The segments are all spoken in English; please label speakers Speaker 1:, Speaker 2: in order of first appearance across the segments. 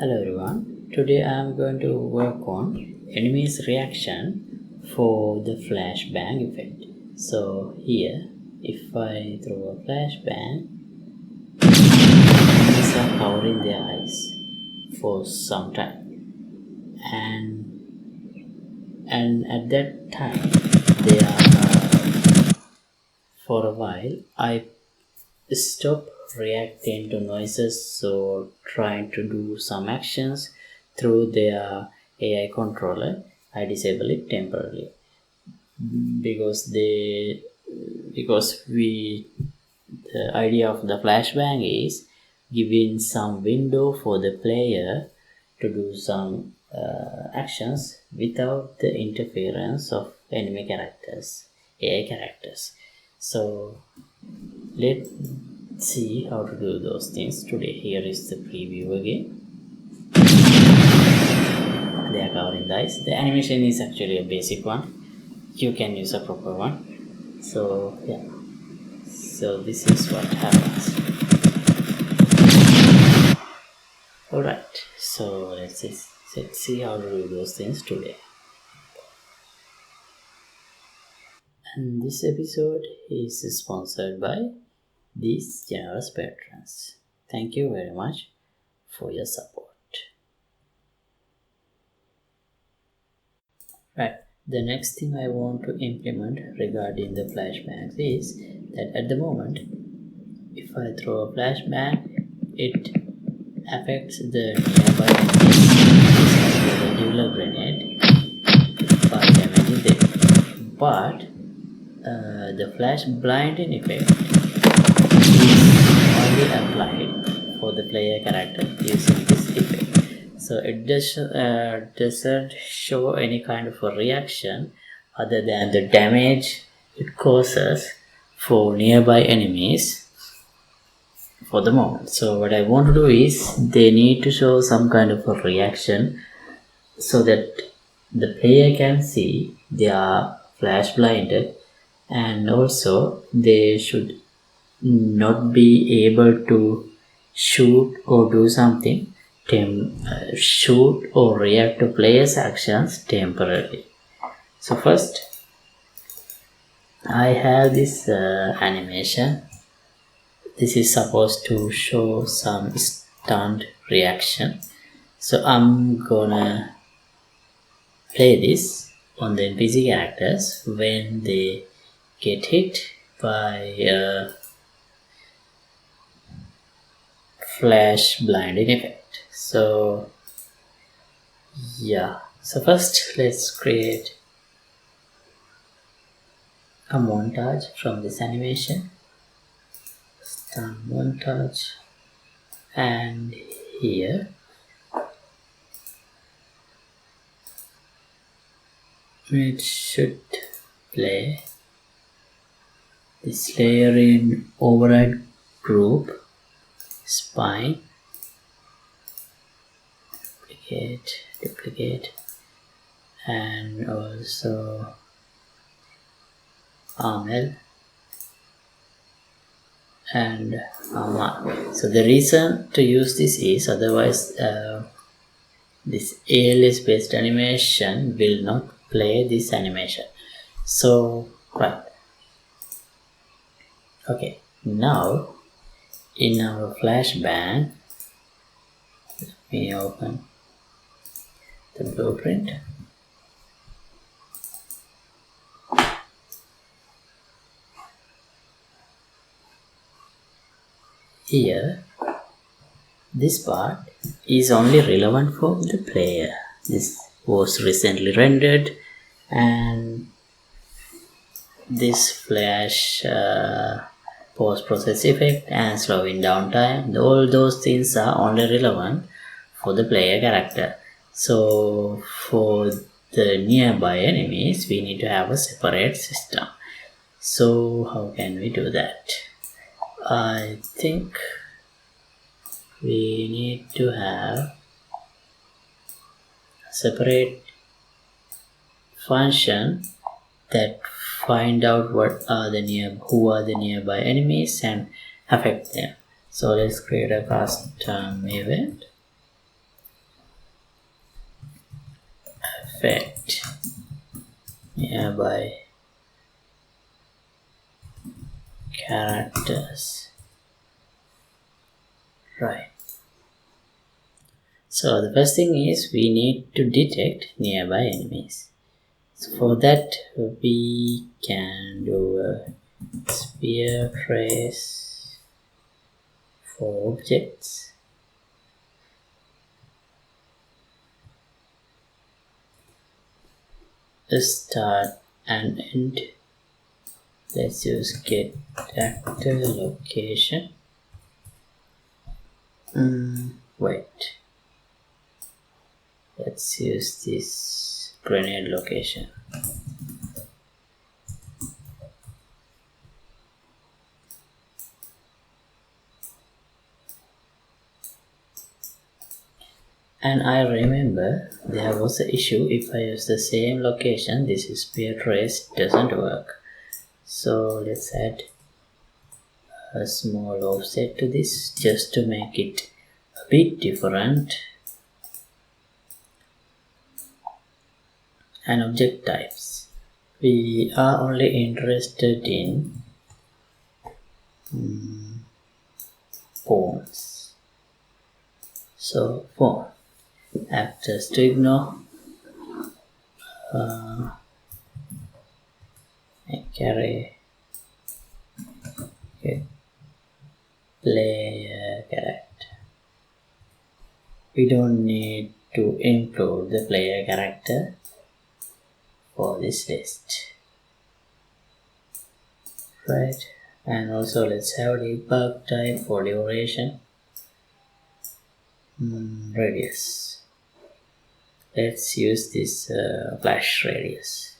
Speaker 1: Hello everyone, today I am going to work on enemy's reaction for the flashbang effect. So here, if I throw a flashbang, enemies are covering their eyes for some time, and at that time they are for a while I stop reacting to noises or trying to do some actions through their AI controller. I disable it temporarily because the idea of the flashbang is giving some window for the player to do some actions without the interference of enemy characters, AI characters. So let's see how to do those things today. Here is the preview again. They are covering the eyes. The animation is actually a basic one. You can use a proper one. So yeah. So this is what happens. Alright. So let's see how to do those things today. And this episode is sponsored by these generous patrons. Thank you very much for your support. Right, the next thing I want to implement regarding the flashbangs is that at the moment, if I throw a flashbang, it affects the nearby enemies like a regular grenade by damaging them. But the flash blinding effect is only applied for the player character using this effect. So it doesn't show any kind of a reaction other than the damage it causes for nearby enemies for the moment. So what I want to do is they need to show some kind of a reaction so that the player can see they are flash blinded, and also they should not be able to shoot or do something, shoot or react to players' actions temporarily. So first I have this animation. This is supposed to show some stunned reaction. So I'm gonna play this on the NPC characters when they get hit by a flash blinding effect. So yeah, so first let's create a montage from this animation. Start montage, and here it should play this layer in override group, spine, duplicate, and also armel and armor. So the reason to use this is otherwise this ALS based animation will not play this animation. So right, okay, now in our flashbang, let me open the blueprint. Here, this part is only relevant for the player. This was recently rendered, and this flash post-process effect and slowing down time, all those things are only relevant for the player character. So for the nearby enemies, we need to have a separate system. So how can we do that? I think we need to have a separate function that find out who are the nearby enemies and affect them. So let's create a custom event affect nearby characters. Right. So the first thing is we need to detect nearby enemies. So for that we can do a sphere trace for objects. Start and end. Let's use get actor location. Wait. Let's use this grenade location. And I remember there was an issue if I use the same location, this is sphere trace doesn't work. So let's add a small offset to this just to make it a bit different. And object types. We are only interested in pawns. So pawn. Actors to ignore. Carry. Okay. Player character. We don't need to include the player character for this list. Right. And also let's have debug type for duration. Radius. Let's use this flash radius.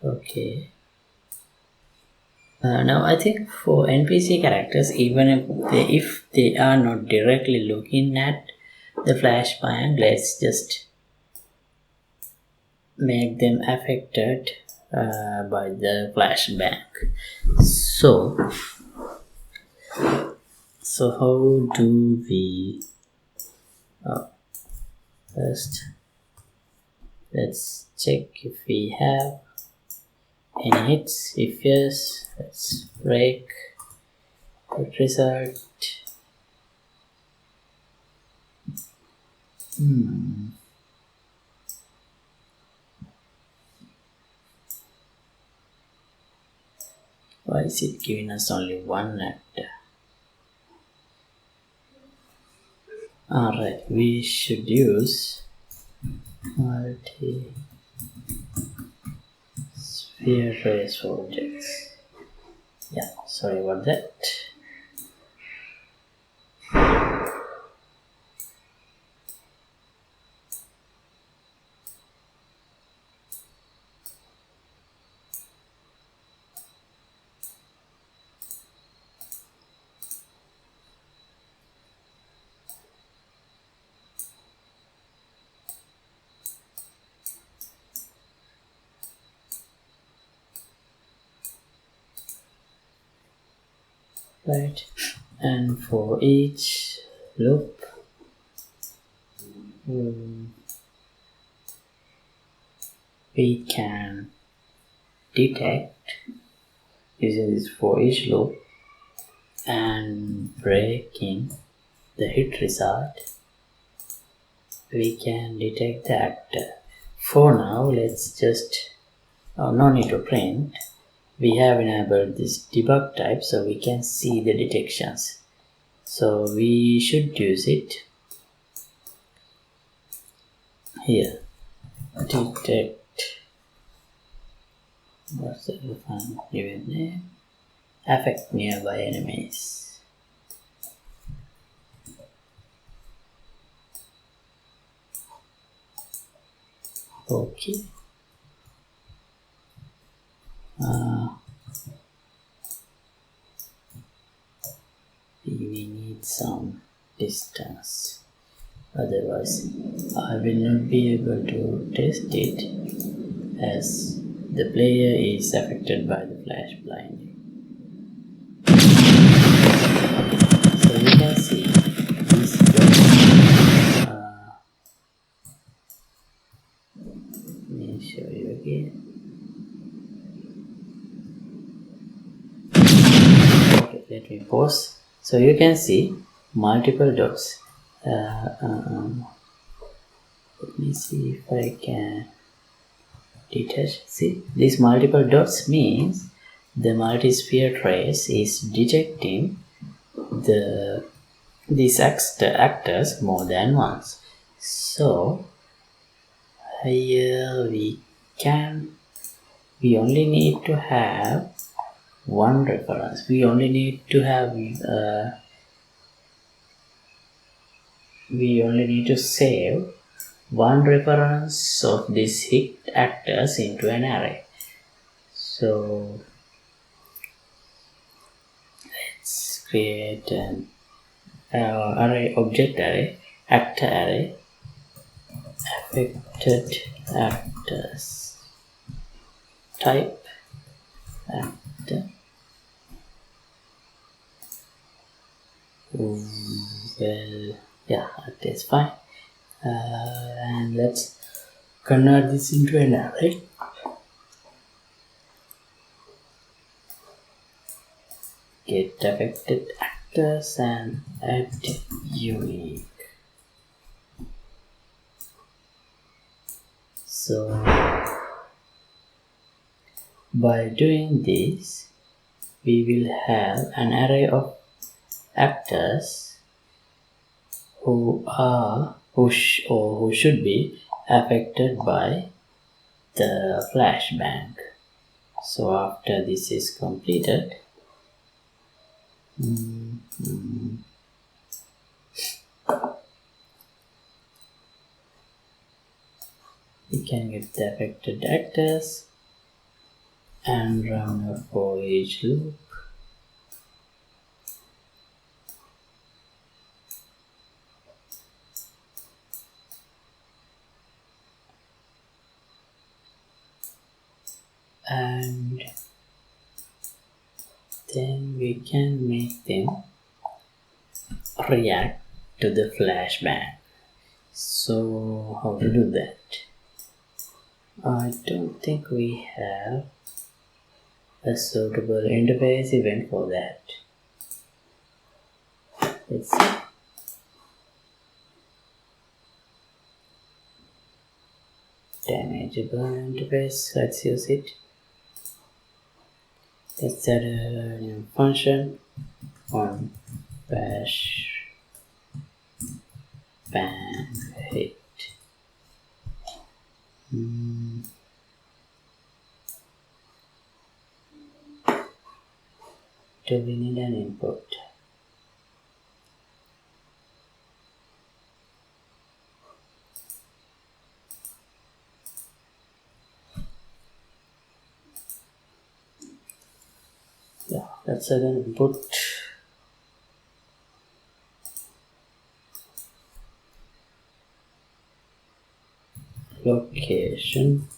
Speaker 1: Okay. Now I think for NPC characters, even if they are not directly looking at the flashbang, let's just make them affected by the flashbang. So how do we first let's check if we have any hits. If yes, let's break the result. Why is it giving us only one actor? Alright, we should use multi sphere trace for objects. Yeah, sorry about that. Right, and for each loop we can detect using this for each loop and breaking the hit result. We can detect the actor. For now, let's just no need to print. We have enabled this debug type so we can see the detections. So we should use it here. Detect. What's the given name? Affect nearby enemies. Okay. We need some distance, otherwise I will not be able to test it as the player is affected by the flash blinding. So you can see this let me pause. So you can see multiple dots. Let me see if I can detach. See, these multiple dots means the multisphere trace is detecting these actors more than once. So here we only need to have one reference. We only need to have we only need to save one reference of these hit actors into an array. So let's create an array, object array, actor array, affected actors, type actor. Well, yeah, that's fine. And let's convert this into an array. Get affected actors and add unique. So by doing this, we will have an array of actors who should be affected by the flashbang. So after this is completed, we can get the affected actors and run a for each loop. And then we can make them react to the flashbang. So how to do that? I don't think we have a suitable interface event for that. Let's see. Damageable interface, let's use it. Let's add a new function on flashbang hit. Do we need an input? Yeah, let's add an input. Location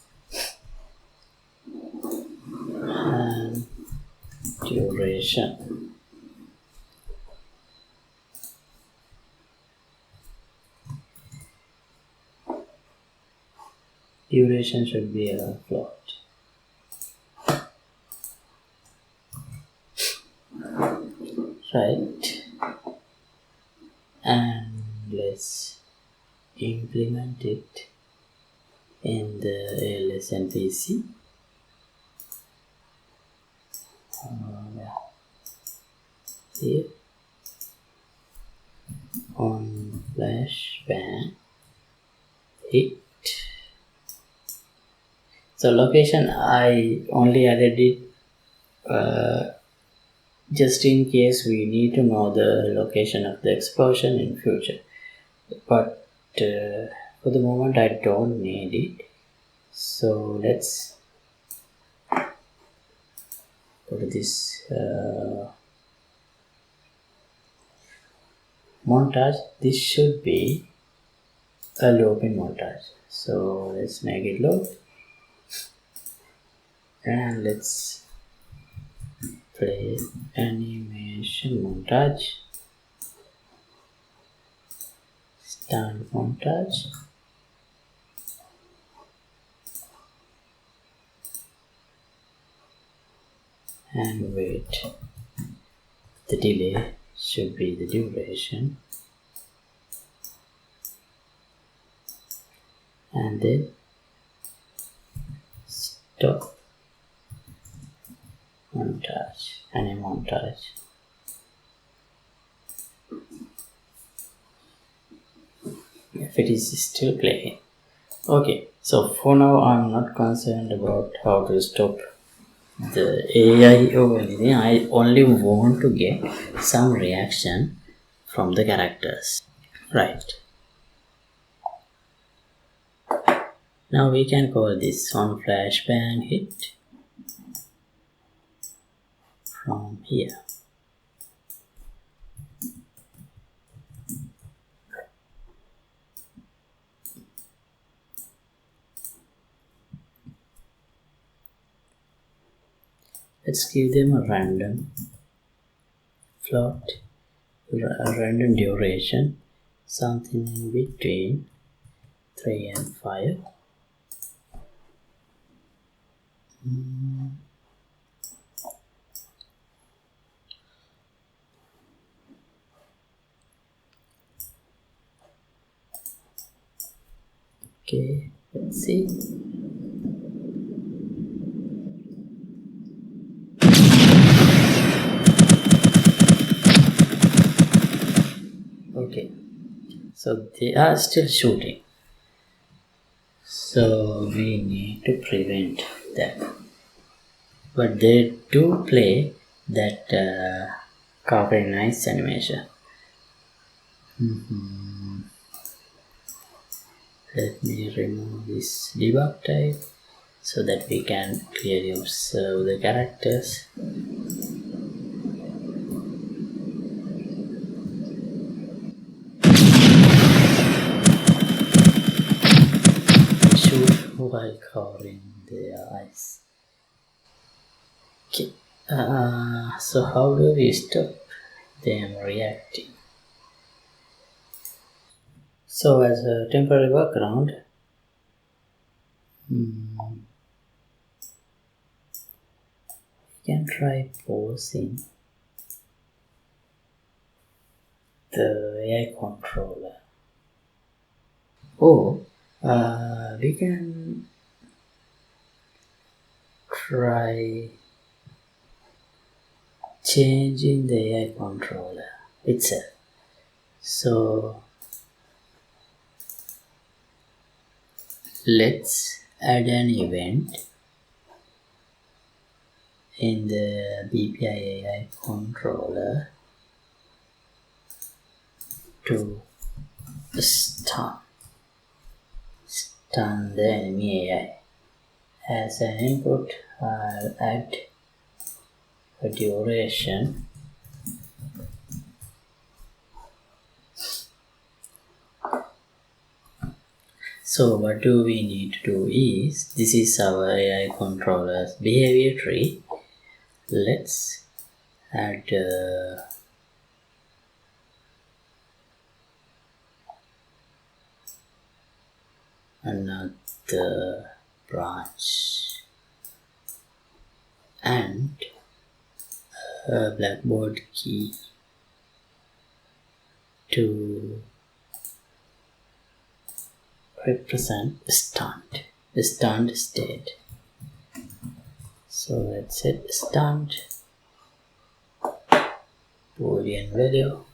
Speaker 1: and duration. Duration should be a float. Right, and let's implement it in the ALS and PC. Here on flashbang hit. So location, I only added it just in case we need to know the location of the explosion in future, but for the moment I don't need it. So let's go to this montage. This should be a loop in montage, so let's make it loop and let's play animation montage, start montage, and wait. the delay should be the duration, and then stop montage and a montage. If it is still playing. Okay, so for now I'm not concerned about how to stop the AI or anything. I only want to get some reaction from the characters. Right. Now we can call this on Flashbang hit from here. Let's give them a random float, a random duration, something in between 3 and 5. Okay, let's see. Okay, so they are still shooting, so we need to prevent that. But they do play that 𝐂𝐚𝐭𝐫𝐨𝐧 animation. Let me remove this debug type so that we can clearly observe the characters. Shoot while covering their eyes. Okay, so how do we stop them reacting? So as a temporary workaround, we can try pausing the AI controller, or we can try changing the AI controller itself. So let's add an event in the BPI AI controller to stun the enemy AI. As an input, I'll add a duration So what do we need to do is, this is our AI controller's behavior tree. Let's add another branch and a blackboard key to represent stunned state. So let's set stunned Boolean value,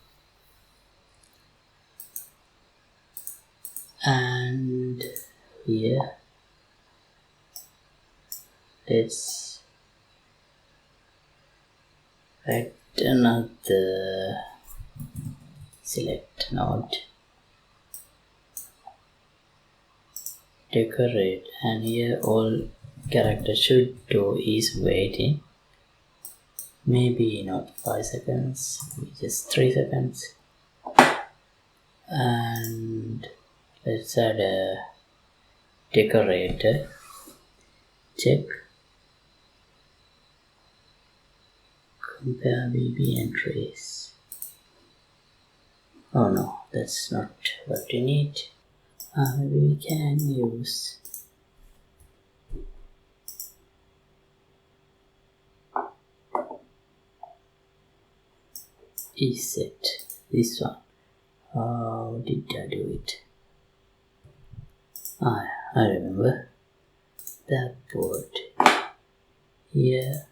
Speaker 1: and here let's add another select node, decorate, and here all character should do is waiting, maybe not 5 seconds, just 3 seconds, and let's add a decorator, check, compare BB entries. Oh no, that's not what we need. Maybe we can use is set. This one. How did I do it? I remember. Backward. Here,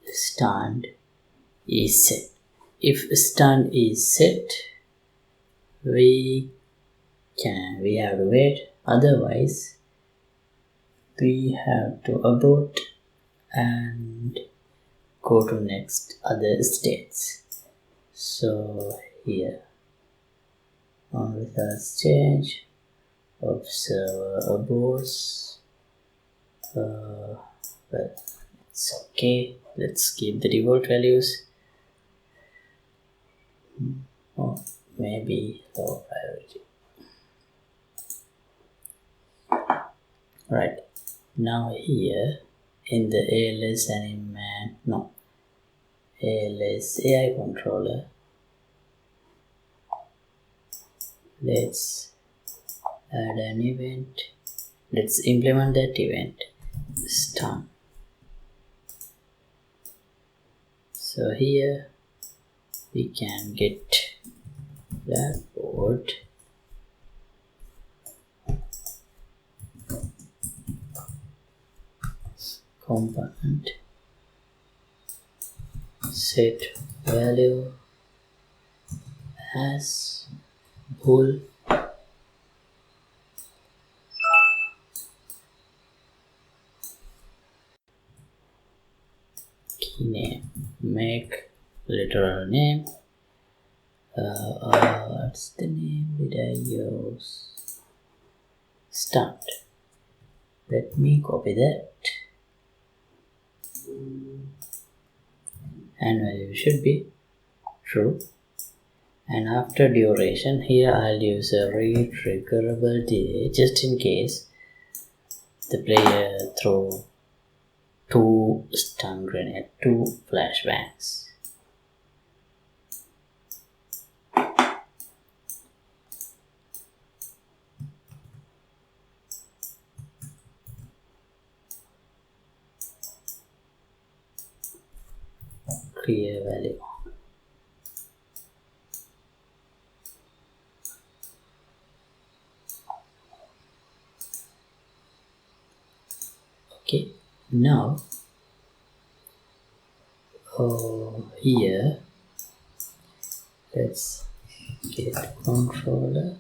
Speaker 1: stand is set. If stand is set, we have to wait. Otherwise, we have to abort and go to next other states. So here, on results change, observer aborts. Well, it's okay. Let's keep the default values. Or maybe low priority. Right. Now here in the ALS ALS AI controller, let's add an event. Let's implement that event. Stun. So here we can get blackboard component set value as bool key name, make literal name. What's the name did I use? Start. Let me copy that. And value should be true. And after duration, here I'll use a re-triggerable delay just in case the player throw 2 stun grenade, 2 flashbangs. Clear value. Okay, now here let's get controller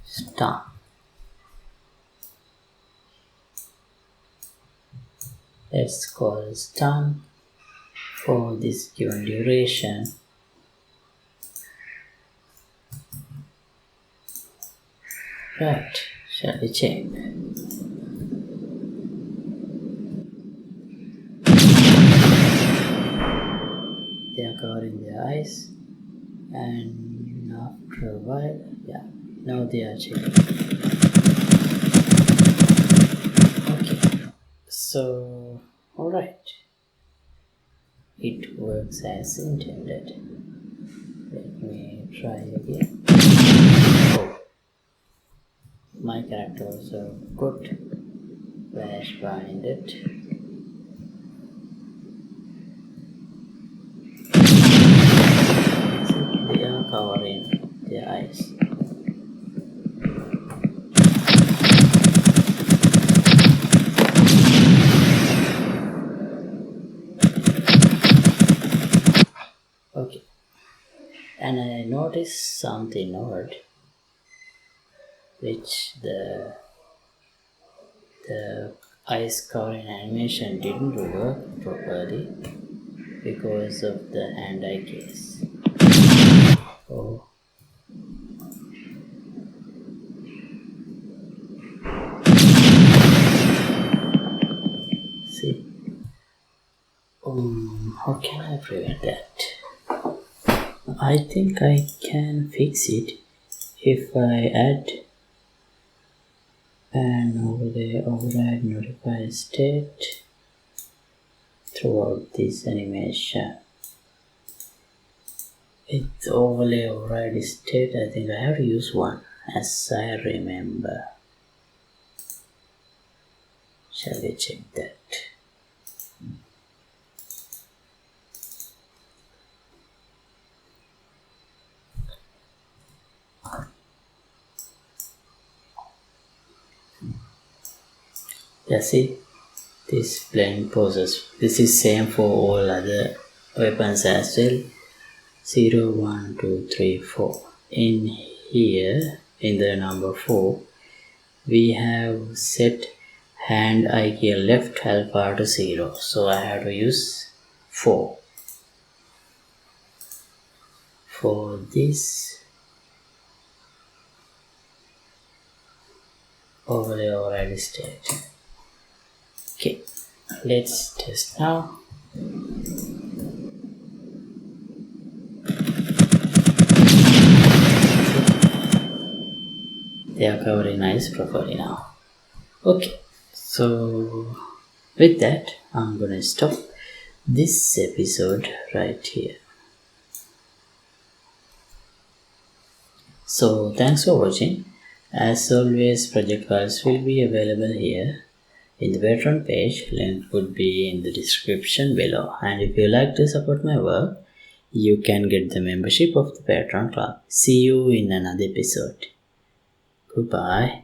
Speaker 1: start. Let's call stun for this given duration. Right, shall we check? They are covering their eyes, and after a while, yeah, now they are checking. Okay, so alright, it works as intended. Let me try again. Oh, my character also got flash blinded. They are covering their eyes. Okay, and I noticed something odd, which the eyes covering animation didn't work properly because of the hand-eye case. Oh. See, how can I prevent that? I think I can fix it if I add an override notify state throughout this animation. It's overlay override state. I think I have to use one as I remember. Shall we check that? Yeah, see this blend process. This is same for all other weapons as well. 0, 1, 2, 3, 4. In here, in the number 4, we have set hand eye left alpha to 0. So I have to use 4. For this overlay override state. Okay, let's test now. They are covering nice properly now. Okay, so with that, I'm gonna stop this episode right here. So thanks for watching. As always, project files will be available here in the Patreon page. Link would be in the description below. And if you like to support my work, you can get the membership of the Patreon club. See you in another episode. Goodbye.